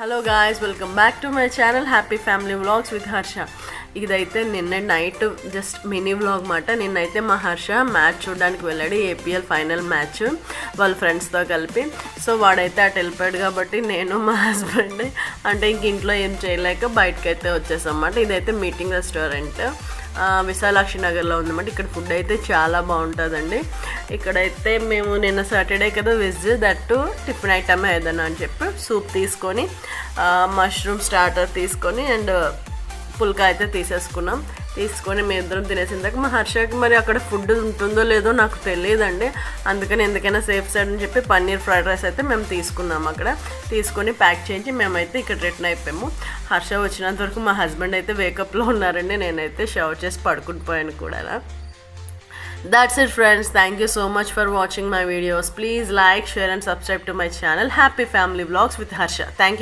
Hello guys, welcome back to my channel happy family vlogs with Harsha. ఇదైతే నిన్న night just mini vlog మాట. నిన్నైతే మా హర్ష మ్యాచ్ చూడడానికి వెళ్ళాడు, ఏపీఎల్ ఫైనల్ మ్యాచ్ వాళ్ళ ఫ్రెండ్స్తో కలిపి. సో వాడైతే అటు వెళ్ళిపోయాడు కాబట్టి నేను మా హస్బెండ్ అంటే ఇంక ఇంట్లో ఏం చేయలేక బయటకైతే వచ్చేసాం అన్నమాట. ఇదైతే మీటింగ్ రెస్టారెంట్ విశాలాక్షి నగర్లో ఉందన్నమాట. ఇక్కడ ఫుడ్ అయితే చాలా బాగుంటుందండి. ఇక్కడైతే మేము నిన్న సాటర్డే కదా వెజ్ దట్టు టిఫిన్ ఐటమ్ ఏదన్నా అని చెప్పి సూప్ తీసుకొని మష్రూమ్ స్టార్టర్ తీసుకొని అండ్ పుల్కా అయితే తీసుకొని మేము ఇద్దరం తినేసిందాక మా హర్షకి మరి అక్కడ ఫుడ్ ఉంటుందో లేదో నాకు తెలియదండి. అందుకని ఎందుకైనా సేఫ్ సైడ్ అని చెప్పి పన్నీర్ ఫ్రైడ్ రైస్ అయితే మేము తీసుకున్నాము. అక్కడ తీసుకొని ప్యాక్ చేయించి మేమైతే ఇక్కడ రిటర్న్ అయిపోయాము. హర్ష వచ్చినంత వరకు మా హస్బెండ్ అయితే వేకప్లో ఉన్నారండి. నేనైతే షవర్ చేసి పడుకుని పోయాను కూడా. That's it friends. Thank you so much for watching my videos. Please like, share and subscribe to my channel Happy Family Vlogs with Harsha. Thank you.